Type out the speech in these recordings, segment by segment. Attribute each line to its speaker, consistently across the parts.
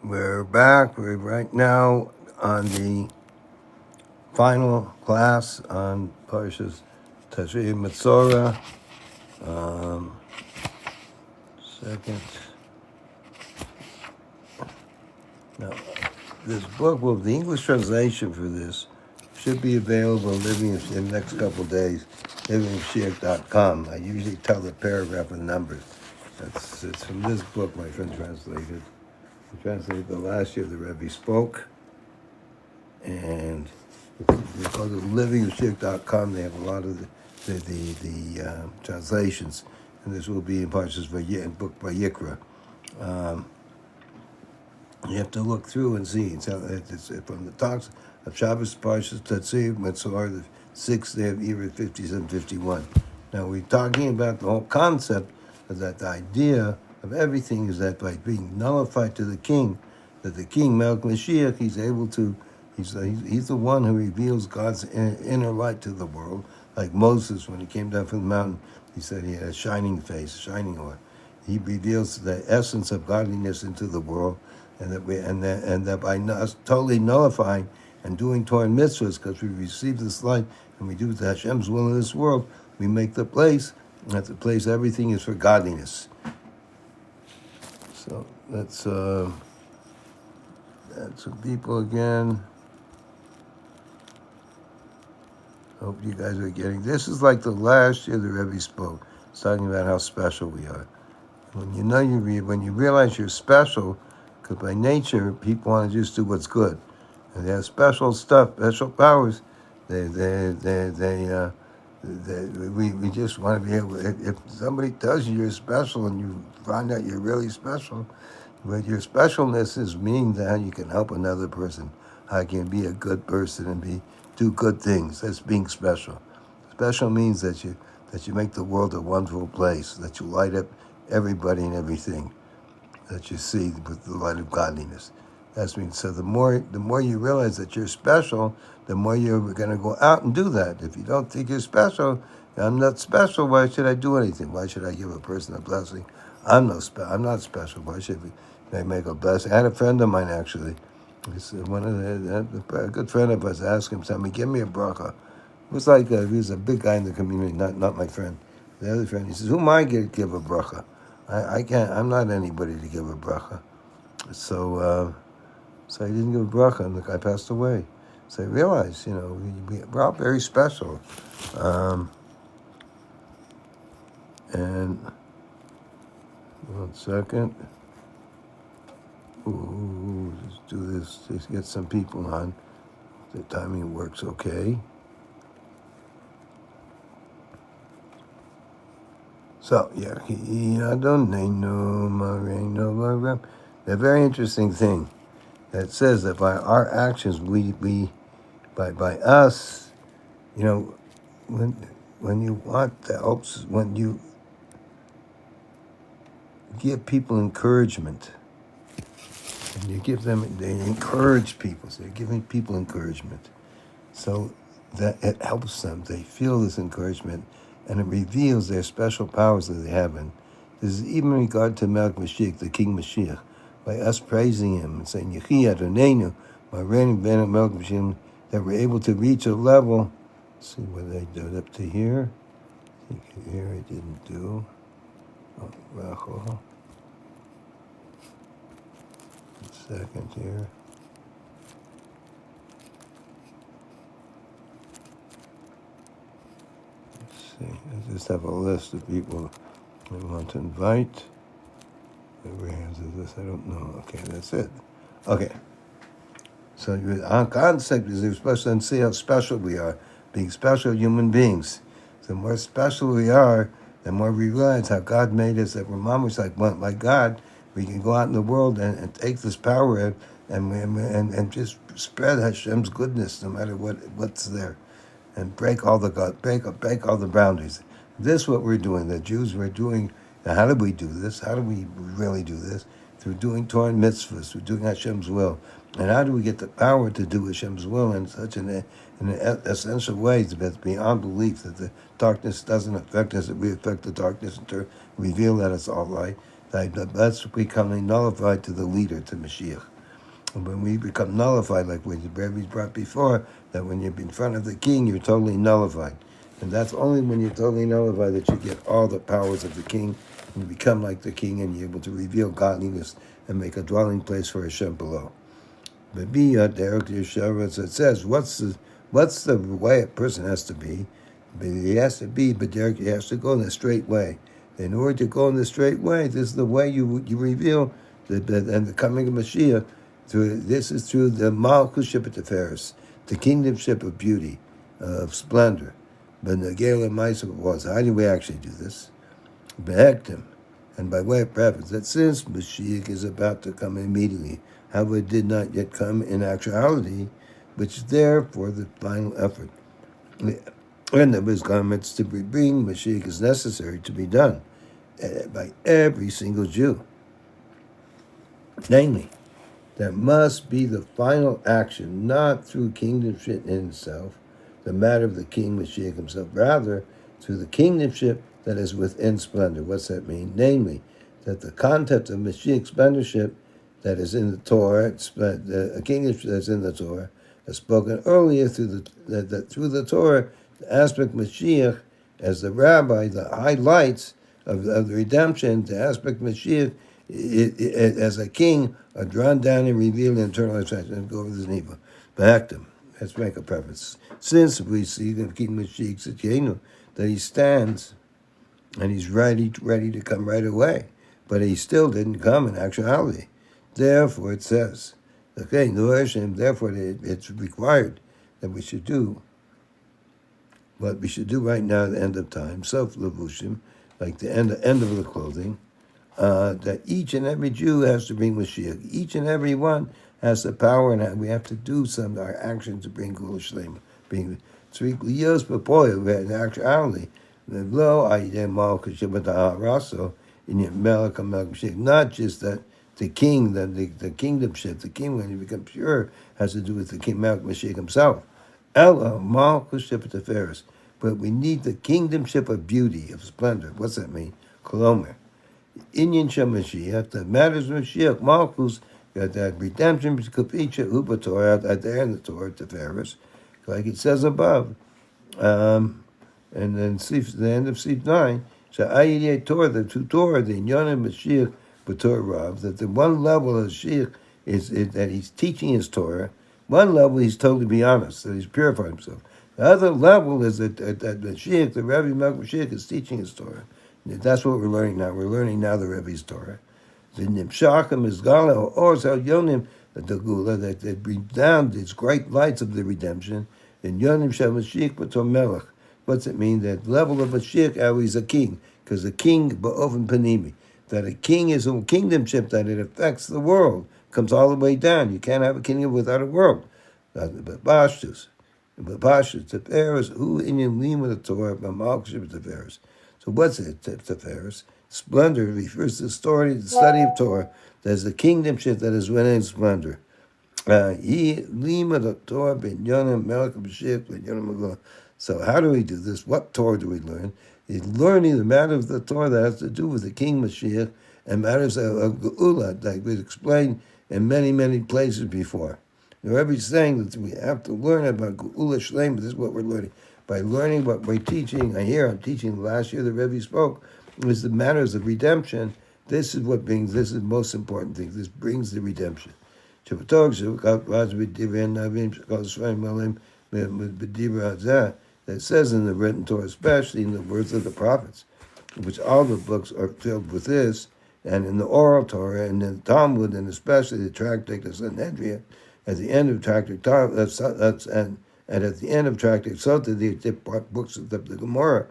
Speaker 1: We're back. We're right now on the final class on Parshah's Tazria Metzora. Second. Now, this book, well, the English translation for this should be available in the next couple of days, livingmoshiach.com. I usually tell the paragraph with numbers. It's from this book my friend translated. He translated the last year the Rebbe spoke. And if you go to livingmoshiach.com, they have a lot of the translations. And this will be in Parshah's book by Yikra. You have to look through and see. It's from the talks of Shabbos Parshas Tazria Metzora, the 6th day of Iyar, 57-51. Now we're talking about the whole concept of that the idea of everything is that by being nullified to the king, that the king, Melech Moshiach, he's able to, he's the one who reveals God's inner light to the world. Like Moses, when he came down from the mountain, he said he had a shining face, a shining aura. He reveals the essence of godliness into the world. And that by us totally nullifying and doing Torah and mitzvahs, because we receive this light and we do the Hashem's will in this world, we make the place, and at the place everything is for godliness. So that's some people again. Hope you guys are getting. This is like the last year the Rebbe spoke. It's talking about how special we are. When you know when you realize you're special. Because by nature, people want to just do what's good, and they have special stuff, special powers. We just want to be able. If somebody tells you you're special and you find out you're really special, but your specialness is meaning that how you can help another person, how you can be a good person and do good things. That's being special. Special means that you make the world a wonderful place, that you light up everybody and everything that you see with the light of godliness. That's means so the more you realize that you're special, the more you're going to go out and do that. If you don't think you're special, I'm not special, why should I do anything? Why should I give a person a blessing? I'm not special. Why should they make a blessing? I had a friend of mine actually. A good friend of ours asked him, "Tell me, give me a bracha." It was like he was a big guy in the community, not my friend. The other friend, he says, "Who am I going to give a bracha? I can't. I'm not anybody to give a bracha." So I didn't give a bracha, and the guy passed away. So I realized, we're all very special. And 1 second. Ooh, let's do this. Let's get some people on. The timing works okay. So, yeah, a very interesting thing that says that by our actions, by us, when you want the hopes, when you give people encouragement, and you give them, they encourage people, so you're giving people encouragement, so that it helps them. They feel this encouragement, and it reveals their special powers that they have. And this is even in regard to Melech Moshiach, the King Moshiach, by us praising him and saying, Yechi Adonenu, Ma'areinu Ben Melech Moshiach, that we're able to reach a level. Let's see what I did up to here. I think here I didn't do. Rachel. 1 second here. I just have a list of people I want to invite. Where is this? I don't know. Okay, that's it. Okay. So our concept is we're supposed to see how special we are, being special human beings. So the more special we are, the more we realize how God made us, that we're mama's like God. We can go out in the world and take this power and just spread Hashem's goodness no matter what's there. And break all the boundaries. This is what we're doing. The Jews were doing. Now, how do we do this? How do we really do this? Through doing Torah and mitzvahs, through doing Hashem's will. And how do we get the power to do Hashem's will in such an essential way that's beyond belief, that the darkness doesn't affect us, that we affect the darkness and reveal that it's all light. That's becoming nullified to the leader, to Mashiach. And when we become nullified, like when the Rebbe's brought before, that when you're in front of the king, you're totally nullified. And that's only when you're totally nullified that you get all the powers of the king, and you become like the king, and you're able to reveal godliness and make a dwelling place for Hashem below. But Derek Yeshua, it says, what's the way a person has to be? But he has to be, but Derek, he has to go in a straight way. In order to go in the straight way, this is the way you reveal and the coming of Mashiach. This is through the Malkuship of Tiferes, the kingdomship of beauty, of splendor. But the Gela Maisa was, how do we actually do this? Behektim, and by way of preface, that since Mashiach is about to come immediately, however it did not yet come in actuality, which is there for the final effort. And of his garments to bring Mashiach is necessary to be done by every single Jew. Namely, there must be the final action, not through kingdomship in itself, the matter of the king Mashiach himself, rather through the kingdomship that is within splendor. What's that mean? Namely, that the concept of Mashiach splendorship that is in the Torah, a kingdomship that's in the Torah, as spoken earlier through the Torah, the aspect Mashiach as the rabbi, the highlights of the redemption, the aspect Mashiach as a king are drawn down and revealed in eternal life. And go over this neighbor. Back them. Let's make a preface. Since we see the king Mashiach that he stands and he's ready to come right away, but he still didn't come in actuality. Therefore, it says, okay, therefore it's required that we should do what we should do right now at the end of time, self-levushim, like the end of the clothing, that each and every Jew has to bring Moshiach. Each and every one has the power, and we have to do our actions to bring Gula Shlema. Being Tzrikli Papoya, in actuality, the Lo Ayidem Malka Shabbat Raso, in your Melech Mashiach, not just that the king, the kingdomship, the king when he becomes pure, has to do with the king Melech Mashiach himself. Ella Malka Shabbat Tiferes. But we need the kingdomship of beauty, of splendor. What's that mean? Kolomer. Inyan Shem Mashiach, the matters of Mashiach, Malchus, that redemption, Kapicha, Uba Torah, at the end of the Torah, Tiferes, like it says above. And then the end of Sif 9, Sha'ayidei Torah, the two Torah, the Inyan Mashiach, B'Torah Rav, that the one level of Mashiach is that he's teaching his Torah. One level, he's totally be honest, that he's purified himself. The other level is that Mashiach, the Rebbe Mashiach, is teaching his Torah. That's what we're learning now. We're learning now the Rebbe's Torah. The Nimshachim is Gala or Yonim, the Gula, that bring down these great lights of the redemption. And Yonim Shel Mashiach B'Tor Melech. What's it mean? That level of Mashiach, how he's a king. Because the king, Ba'oven Panimi, that a king is a kingdomship, that it affects the world. Comes all the way down. You can't have a kingdom without a world. But Bashtus. But Pashas, Tiferes, who in your name of the Torah, Malkushim Tiferes. So what's it, Tiferes? Splendor refers to the study of Torah. There's the kingdomship that is within splendor. So how do we do this? What Torah do we learn? It's learning the matter of the Torah that has to do with the King Mashiach and matters of Geula, like we explained in many, many places before. The Rebbe is saying that we have to learn about Geula Shlema. This is what we're learning. By learning what we're teaching, I'm teaching last year, the Rebbe spoke, was the matters of redemption. This is the most important thing. This brings the redemption. That says in the written Torah, especially in the words of the prophets, which all the books are filled with this, and in the oral Torah, and in the Talmud, and especially the tractate of Sanhedrin, at the end of tractate and at the end of tractate Sota, the books of the Gemara,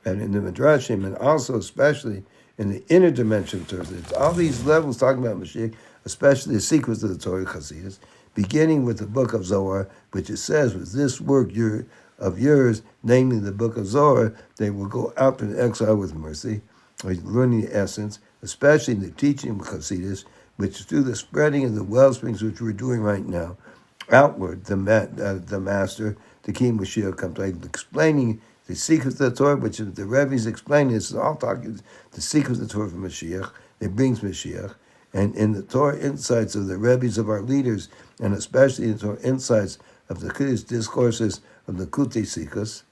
Speaker 1: and in the Midrashim, and also especially in the inner dimension of Torah. It's all these levels talking about Mashiach, especially the sequence of the Torah Chassidus, beginning with the book of Zohar, which it says, with this work of yours, namely the book of Zohar, they will go out into exile with mercy, learning the essence, especially in the teaching of Chassidus, which is through the spreading of the well springs, which we're doing right now, outward, the master, the King Moshiach comes, like explaining the secrets of the Torah, which the Rebbe is explaining. This is all talking the secrets of the Torah from Mashiach, it brings Moshiach, and in the Torah insights of the Rebbes of our leaders, and especially in the Torah insights of the Kiddush discourses of the Kutei Sikhos,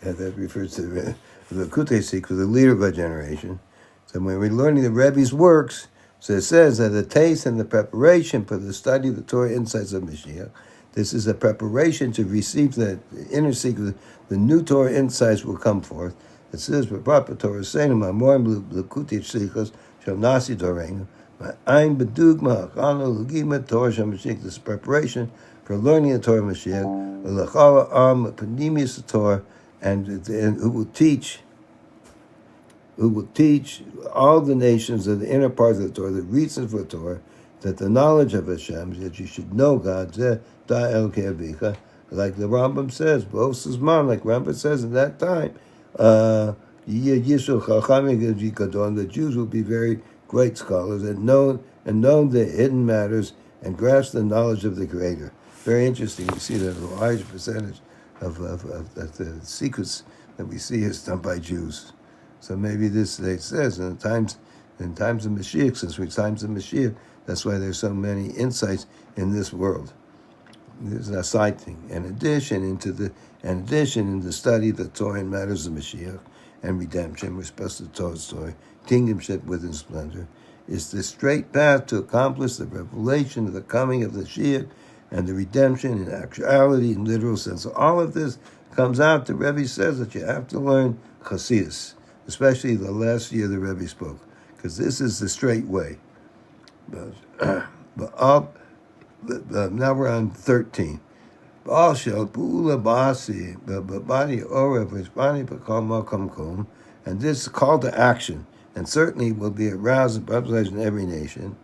Speaker 1: that refers to the Kutei Sikhos, the leader of our generation. So when we're learning the Rebbe's works, so it says that the taste and the preparation for the study of the Torah insights of Mashiach, this is a preparation to receive the inner secret, the new Torah insights will come forth. It says, "Proper Torah saying, "Ma'morim l'kutei sichos shel nasi dorenu, ma'ayin b'dugma achanu l'gima Torah shel Mashiach." This is preparation for learning the Torah of Mashiach, l'chal am panimius Torah, and who will teach all the nations of the inner parts of the Torah, the reason for the Torah, that the knowledge of Hashem, that you should know God, like the Rambam says, like Rambam says in that time, the Jews will be very great scholars and know the hidden matters and grasp the knowledge of the Creator. Very interesting. You see that a large percentage of the secrets that we see is done by Jews. So maybe this, it says, in times of Mashiach, since we're times of Mashiach, that's why there's so many insights in this world. This is a side thing. In addition, in the study of the Torah and matters of Mashiach and redemption, we're supposed to Torah's story, kingdomship within splendor, is the straight path to accomplish the revelation of the coming of the Mashiach and the redemption in actuality and literal sense. So all of this comes out. The Rebbe says that you have to learn Chassidus, especially the last year the Rebbe spoke, because this is the straight way. But now we're on 13. And this is call to action, and certainly will be aroused and publicized in every nation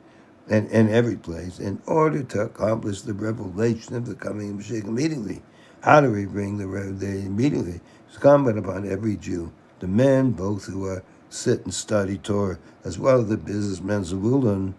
Speaker 1: and in every place in order to accomplish the revelation of the coming of Moshiach immediately. How do we bring the immediately? It's incumbent upon every Jew, the men both who sit and study Torah, as well as the businessmen, Zavulun,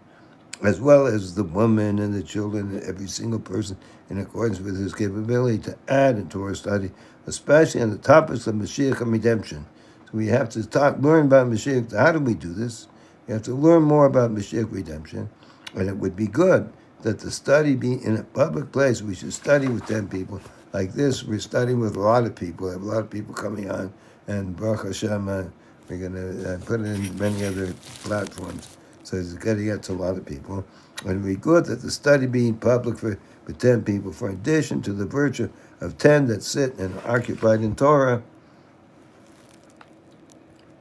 Speaker 1: as well as the women and the children, and every single person in accordance with his capability to add in Torah study, especially on the topics of Mashiach and redemption. So we have to learn about Mashiach. How do we do this? We have to learn more about Mashiach redemption, and it would be good that the study be in a public place. We should study with 10 people. Like this, we're studying with a lot of people. We have a lot of people coming on, and Baruch Hashem, we're going to put it in many other platforms. So it's going to get to a lot of people. And it would be good that the study be in public for 10 people, for in addition to the virtue of 10 that sit and are occupied in Torah.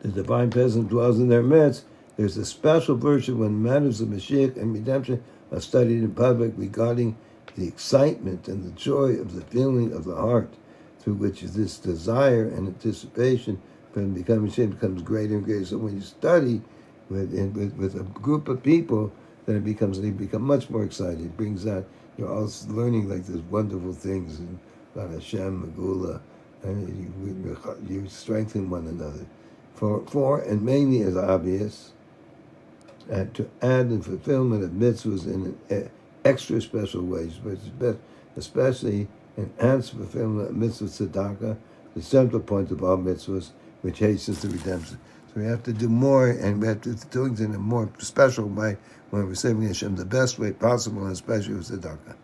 Speaker 1: The divine presence dwells in their midst. There's a special virtue when matters of Mashiach and redemption are studied in public regarding the excitement and the joy of the feeling of the heart, through which this desire and anticipation from becoming Mashiach becomes greater and greater. So when you study with a group of people, then they become much more excited. It brings out, you're also learning like these wonderful things about Hashem, Megula, and you strengthen one another. For and mainly as obvious, to add in fulfillment of mitzvahs in an extra special ways, especially enhance fulfillment of mitzvah tzedakah, the central point of all mitzvahs, which hastens the redemption. So we have to do more, and we have to do things in a more special way when we're serving Hashem the best way possible, and especially with tzedakah.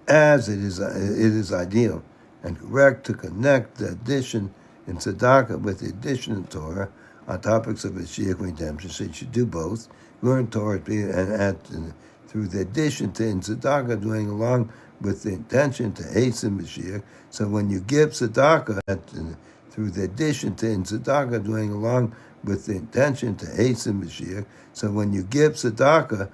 Speaker 1: As it is ideal and correct to connect the addition in tzedakah with the addition in Torah on topics of Mashiach redemption. So you should do both. Learn Torah and add through the addition to in tzedakah, doing along with the intention to hasten Mashiach. So when you give tzedakah, through the addition to in tzedakah, doing along with the intention to hasten Mashiach. So when you give tzedakah,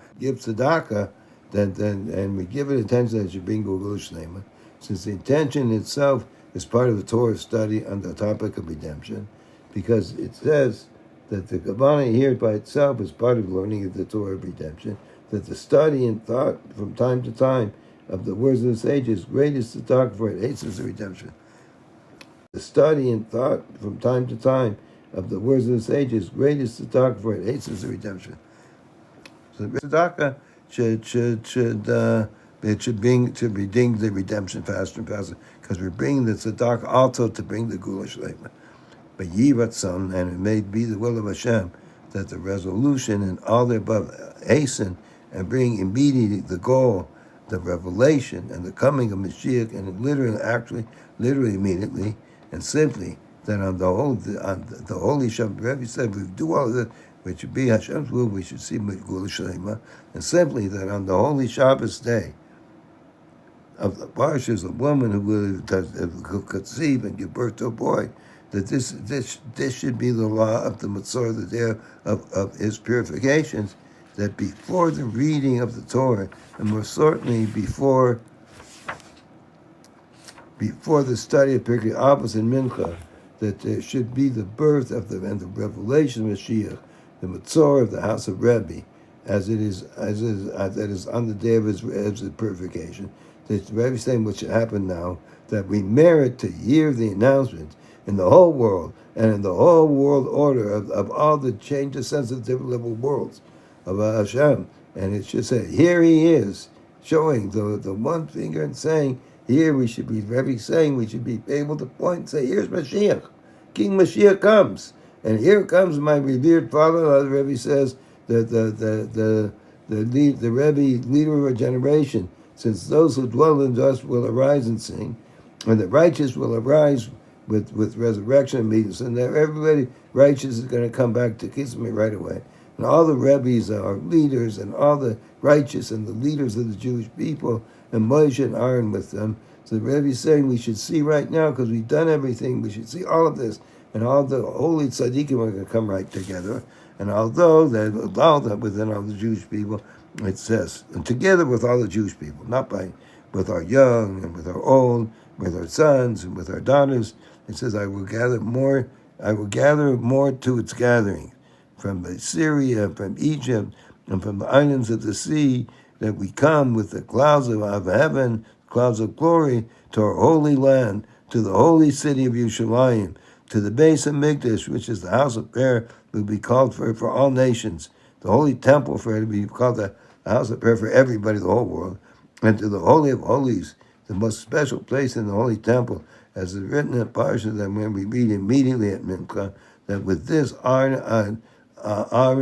Speaker 1: then and we give it attention that you bring Gugul Shlema, since the intention itself is part of the Torah study on the topic of redemption, because it says that the Kavanah here by itself is part of learning of the Torah of redemption, that the study and thought from time to time of the words of the sages, greatest to talk for it hastens the redemption. The study and thought from time to time of the words of the sages, greatest tzedakah, for it hastens the redemption. So the tzedakah should bring the redemption faster and faster, because we're bringing the tzedakah also to bring the gula shlema. But ye ratzon, and it may be the will of Hashem that the resolution and all the above hasten and bring immediately the goal, the revelation and the coming of Moshiach, and literally immediately, and simply that on the holy Shabbat, Rebbe said, we do all of this, which should be Hashem's will, we should see Gula Shlema, and simply that on the holy Shabbos day of the Parshah, a woman who could conceive and give birth to a boy, that this should be the law of the Metzora, the day of his purifications, that before the reading of the Torah, and more certainly before the study of Prikei Avos and Mincha, that there should be the birth of the revelation of Moshiach, the Metzora of the house of Rebbe, as it is on the day of his purification. That the Rebbe is saying what should happen now, that we merit to hear the announcement in the whole world and in the whole world order of all the changes, sensitive level worlds of Hashem. And it should say, here he is, showing the one finger and saying, here we should be, Rebbe saying we should be able to point and say, here's Moshiach. King Moshiach comes. And here comes my revered father, the Rebbe says, the Rebbe, leader of a generation, since those who dwell in dust will arise and sing, and the righteous will arise with resurrection and meetings, and everybody righteous is going to come back to kiss me right away. And all the Rebbes are leaders, and all the righteous and the leaders of the Jewish people, and Moshe and Aaron with them. So the Rebbe is saying we should see right now, because we've done everything, we should see all of this, and all the holy tzaddikim are going to come right together. And although that within all the Jewish people, it says, and together with all the Jewish people, not with our young and with our old, with our sons and with our daughters, it says, I will gather more to its gathering, from Syria, from Egypt, and from the islands of the sea, that we come with the clouds of heaven, clouds of glory, to our holy land, to the holy city of Yerushalayim, to the base of Mikdash, which is the house of prayer, will be called for all nations, the holy temple for it to be called the house of prayer for everybody, the whole world, and to the Holy of Holies, the most special place in the Holy Temple, as is written in Parshah, that when we read immediately at Mincha, that with this Aaron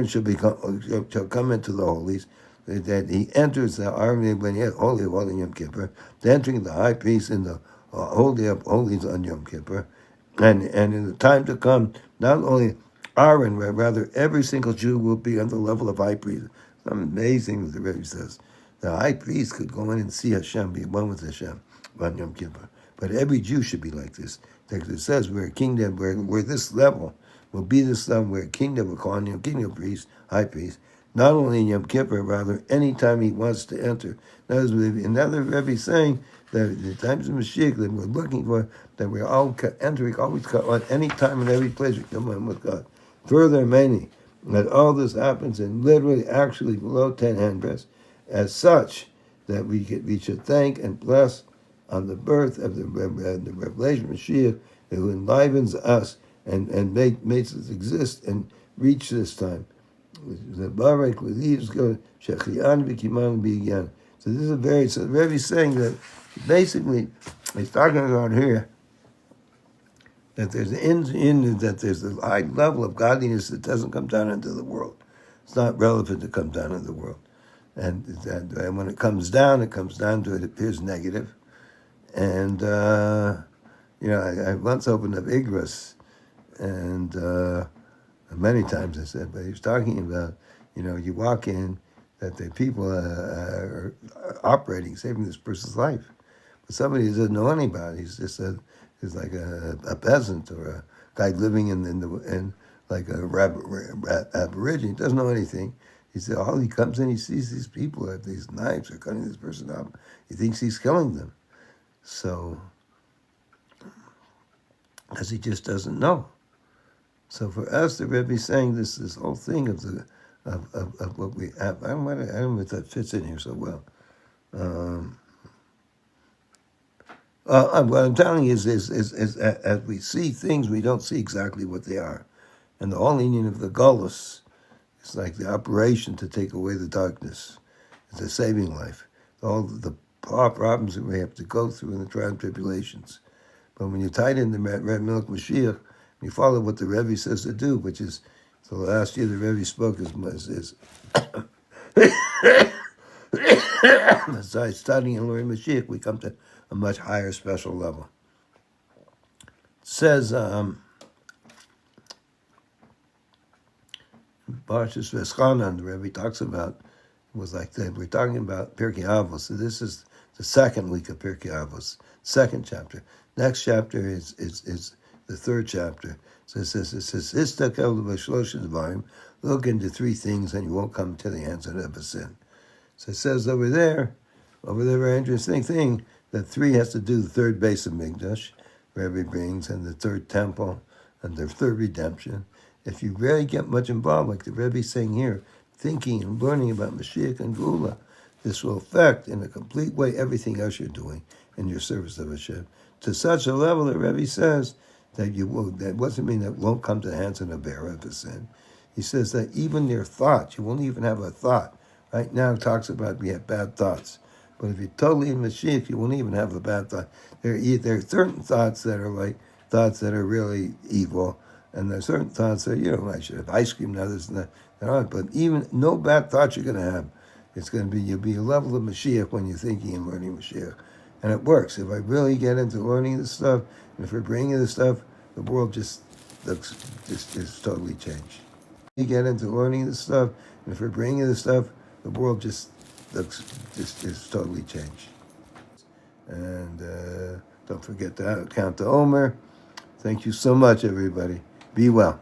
Speaker 1: shall come into the holies, that he enters the Aaron when he had Holy of Holies on Yom Kippur, the entering the high priest in the Holy of Holies on Yom Kippur, and in the time to come, not only Aaron, but rather every single Jew will be on the level of high priest. It's amazing what the Rebbe says. The high priest could go in and see Hashem, be one with Hashem on Yom Kippur. But every Jew should be like this. Because it says we're a kingdom, we're this level, will be this level, we're a kingdom, we're calling him kingdom priest, high priest, not only in Yom Kippur, rather any time he wants to enter. Another Rebbe is saying that the times of Moshiach that we're looking for, that we're all entering, always at any time and every place we come in with God. Further, many, that all this happens in literally, actually below 10 handbreadths, as such that we should thank and bless on the birth of the revelation of Moshiach, who enlivens us and makes us exist and reach this time. So this is so the Rebbe is saying that basically he's talking about here that there's that there's a high level of godliness that doesn't come down into the world. It's not relevant to come down into the world. And when it comes down to it appears negative. And, I once opened up Igros, and many times I said, but he was talking about, you walk in, that the people are operating, saving this person's life. But somebody who doesn't know anybody, he's just he's like a peasant or a guy living in like a aborigine, doesn't know anything. He said, all he comes in, he sees these people have these knives, are cutting this person up. He thinks he's killing them. So, because he just doesn't know. So for us, the Rebbe is saying this whole thing of what we have. I don't know if that fits in here so well. What I'm telling you is as we see things, we don't see exactly what they are. And the whole meaning of the Gullus is like the operation to take away the darkness. It's a saving life. All the problems that we have to go through in the trial and tribulations. But when you're tied in the red milk Moshiach, you follow what the Rebbe says to do, which is, so last year the Rebbe spoke is besides studying and learning Mashiach, we come to a much higher special level. It says, Parshah Veschanan, the Rebbe talks about, was like that. We're talking about Prikei Avos. So this is the second week of Prikei Avos, second chapter. Next chapter is the third chapter. So it says, look into three things and you won't come to the answer of a sin. So it says over there, very interesting thing, that three has to do the third base of Mikdash, Rebbe brings, and the third temple, and the third redemption. If you really get much involved, like the Rebbe is saying here, thinking and learning about Mashiach and Gula, this will affect in a complete way everything else you're doing in your service of Hashem. To such a level that Rebbe says that you will, that doesn't mean that it won't come to the hands of a bearer of a sin. He says that even your thoughts, you won't even have a thought. Right now it talks about we have bad thoughts. But if you're totally in Mashiach, you won't even have a bad thought. There are certain thoughts that are like thoughts that are really evil, and there are certain thoughts that, I should have ice cream now, this and that. But even no bad thoughts you're going to have. It's going to be, you'll be a level of Mashiach when you're thinking and learning Mashiach. And it works. If I really get into learning this stuff, and if we're bringing this stuff, the world just looks, just totally changed. You get into learning this stuff, and if we're bringing this stuff, the world just looks, just totally changed. And don't forget to count the Omer. Thank you so much, everybody. Be well.